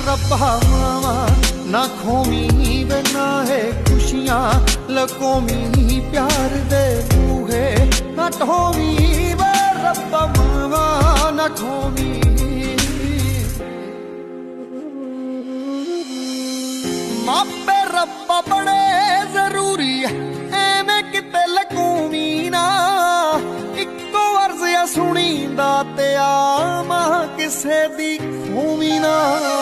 ਰੱਬਾ ਮਾਵਾ ਨਾ ਖੋਵੀਂ ਵੇ ਨਾਹੇ ਖੁਸ਼ੀਆਂ ਲਕੋਵੀਂ ਪਿਆਰ ਦੇ ਬੂਹੇ ਨਾ ਢੋਵੀਂ ਵੇ ਰੱਬਾ ਮਾਵਾ ਨਾ ਖੋਵੀਂ ਮਾਪੇ ਰੱਬਾ ਬੜੇ ਜ਼ਰੂਰੀ ਐਵੇਂ ਕਿਤੇ ਲਕੋਵੀਂ ਨਾ ਇੱਕੋ ਅਰਜ਼ ਆ ਸੁਣੀਂਦਾ ਤੇ ਆ ਮਾਂ ਕਿਸੇ ਦੀ ਖੋਵੀਂ ਨਾ।